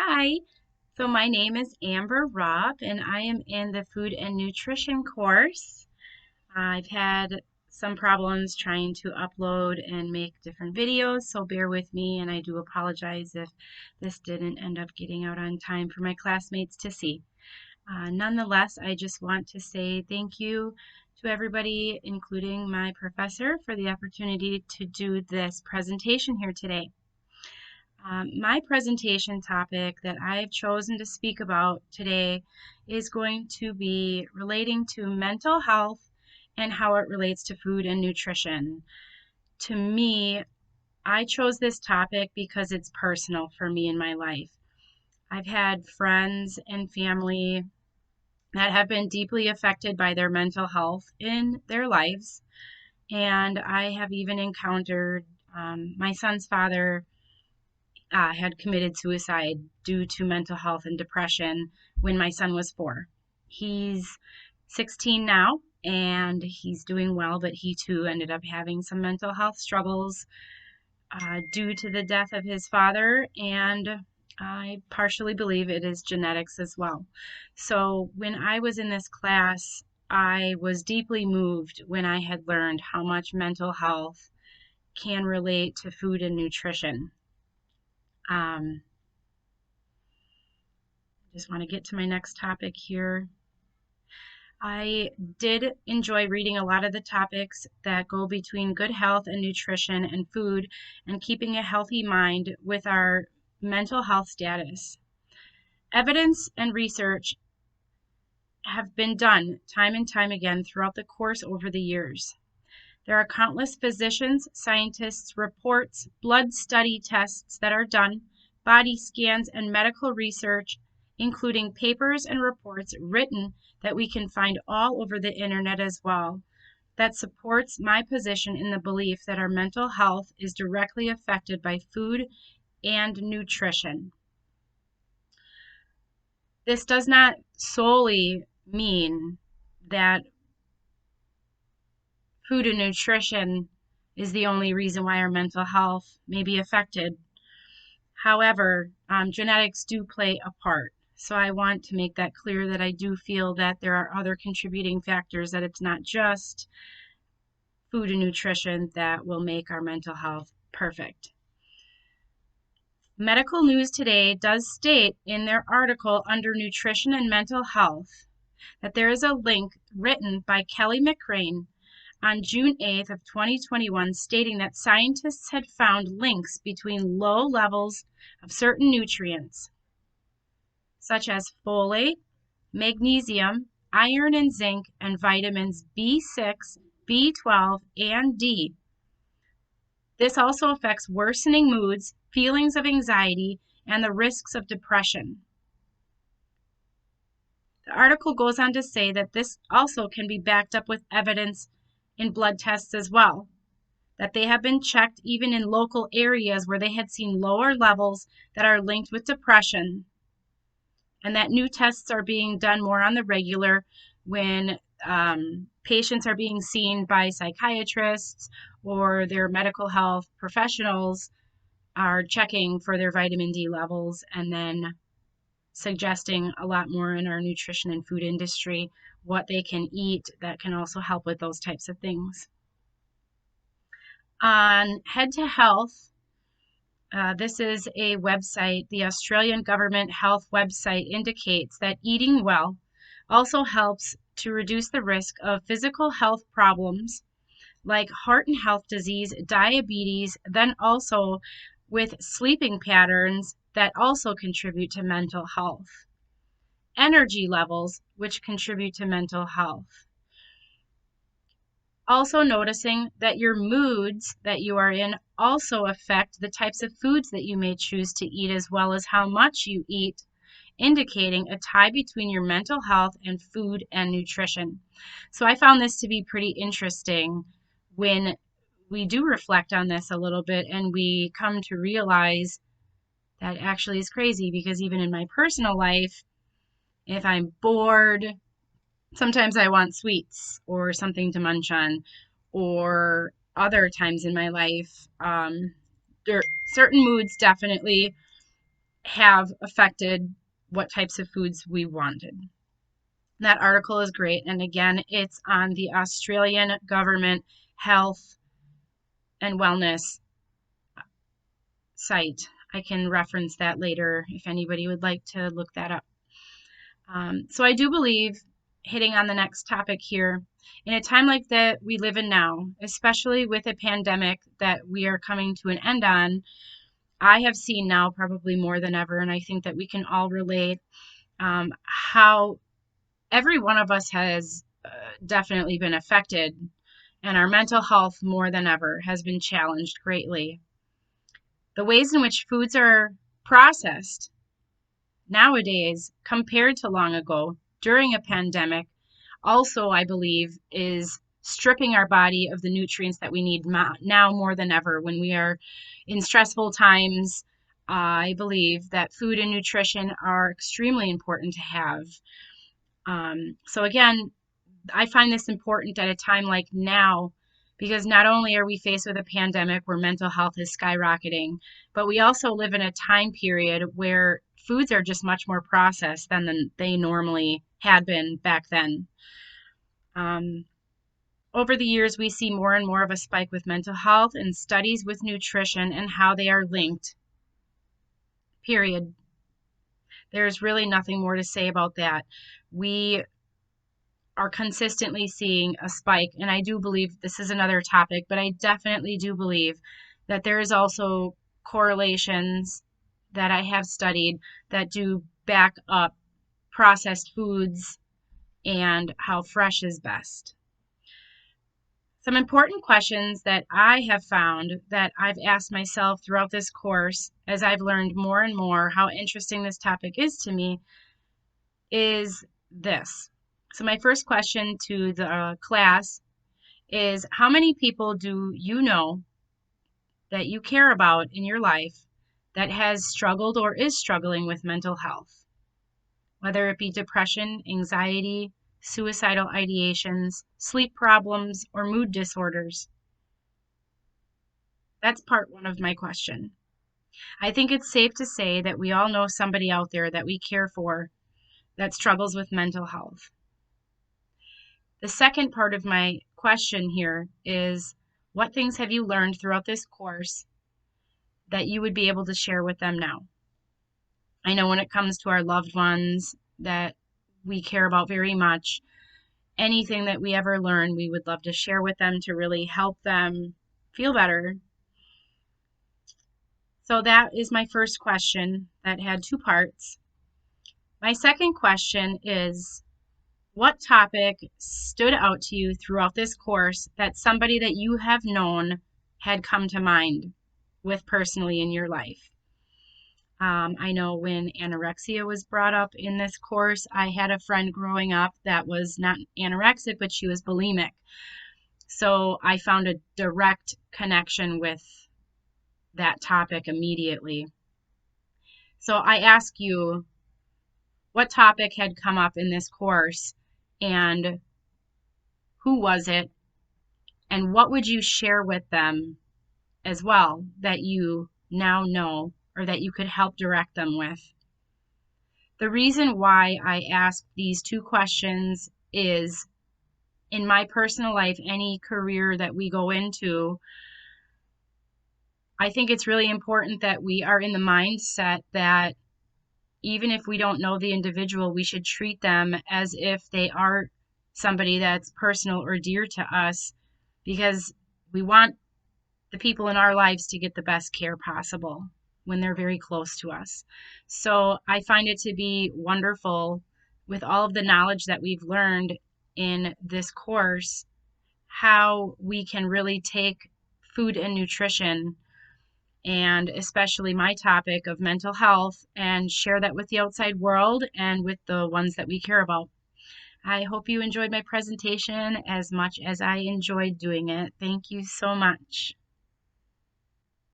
Hi, so my name is Amber Robb, and I am in the food and nutrition course. I've had some problems trying to upload and make different videos, so bear with me, and I do apologize if this didn't end up getting out on time for my classmates to see. Nonetheless, I just want to say thank you to everybody, including my professor, for the opportunity to do this presentation here today. My presentation topic that I've chosen to speak about today is going to be relating to mental health and how it relates to food and nutrition. To me, I chose this topic because it's personal for me in my life. I've had friends and family that have been deeply affected by their mental health in their lives, and I have even encountered my son's father had committed suicide due to mental health and depression when my son was 4. He's 16 now and he's doing well, but he too ended up having some mental health struggles due to the death of his father, and I partially believe it is genetics as well. So when I was in this class, I was deeply moved when I had learned how much mental health can relate to food and nutrition. Um, just want to get to my next topic here. I did enjoy reading a lot of the topics that go between good health and nutrition and food and keeping a healthy mind with our mental health status. Evidence and research have been done time and time again throughout the course over the years. There are countless physicians, scientists, reports, blood study tests that are done, body scans, and medical research, including papers and reports written that we can find all over the internet as well, that supports my position in the belief that our mental health is directly affected by food and nutrition. This does not solely mean that food and nutrition is the only reason why our mental health may be affected. However, genetics do play a part. So I want to make that clear that I do feel that there are other contributing factors, that it's not just food and nutrition that will make our mental health perfect. Medical News Today does state in their article under nutrition and mental health that there is a link written by Kelly McCrane on June 8th of 2021 stating that scientists had found links between low levels of certain nutrients such as folate, magnesium, iron and zinc, and vitamins B6, B12, and D. This also affects worsening moods, feelings of anxiety, and the risks of depression. The article goes on to say that this also can be backed up with evidence in blood tests as well, that they have been checked even in local areas where they had seen lower levels that are linked with depression, and that new tests are being done more on the regular when patients are being seen by psychiatrists or their medical health professionals are checking for their vitamin D levels and then suggesting a lot more in our nutrition and food industry what they can eat that can also help with those types of things. On Head to Health, this is a website, the Australian Government Health website indicates that eating well also helps to reduce the risk of physical health problems like heart and health disease, diabetes, then also with sleeping patterns that also contribute to mental health, energy levels, which contribute to mental health. Also noticing that your moods that you are in also affect the types of foods that you may choose to eat as well as how much you eat, indicating a tie between your mental health and food and nutrition. So I found this to be pretty interesting when we do reflect on this a little bit and we come to realize that actually is crazy, because even in my personal life, if I'm bored, sometimes I want sweets or something to munch on, or other times in my life, there certain moods definitely have affected what types of foods we wanted. That article is great. And again, it's on the Australian Government Health and Wellness site. I can reference that later if anybody would like to look that up. So I do believe, hitting on the next topic here, in a time like that we live in now, especially with a pandemic that we are coming to an end on, I have seen now probably more than ever, and I think that we can all relate, how every one of us has definitely been affected, and our mental health more than ever has been challenged greatly. The ways in which foods are processed nowadays compared to long ago during a pandemic also, I believe, is stripping our body of the nutrients that we need now more than ever when we are in stressful times. I believe that food and nutrition are extremely important to have. So again, I find this important at a time like now because not only are we faced with a pandemic where mental health is skyrocketing, but we also live in a time period where foods are just much more processed than they normally had been back then. Over the years, we see more and more of a spike with mental health and studies with nutrition and how they are linked. Period. There's really nothing more to say about that. We are consistently seeing a spike, and I do believe this is another topic, but I definitely do believe that there is also correlations that I have studied that do back up processed foods and how fresh is best. Some important questions that I have found that I've asked myself throughout this course as I've learned more and more how interesting this topic is to me is this. So my first question to the class is, how many people do you know that you care about in your life that has struggled or is struggling with mental health? Whether it be depression, anxiety, suicidal ideations, sleep problems, or mood disorders. That's part one of my question. I think it's safe to say that we all know somebody out there that we care for that struggles with mental health. The second part of my question here is, what things have you learned throughout this course that you would be able to share with them now? I know when it comes to our loved ones that we care about very much, anything that we ever learn, we would love to share with them to really help them feel better. So that is my first question that had two parts. My second question is, what topic stood out to you throughout this course that somebody that you have known had come to mind with personally in your life? I know when anorexia was brought up in this course, I had a friend growing up that was not anorexic, but she was bulimic. So I found a direct connection with that topic immediately. So I ask you, what topic had come up in this course and who was it, and what would you share with them as well that you now know or that you could help direct them with? The reason why I ask these two questions is, in my personal life, any career that we go into, I think it's really important that we are in the mindset that even if we don't know the individual, we should treat them as if they are somebody that's personal or dear to us, because we want the people in our lives to get the best care possible when they're very close to us. So I find it to be wonderful, with all of the knowledge that we've learned in this course, how we can really take food and nutrition, and especially my topic of mental health, and share that with the outside world and with the ones that we care about. I hope you enjoyed my presentation as much as I enjoyed doing it. Thank you so much.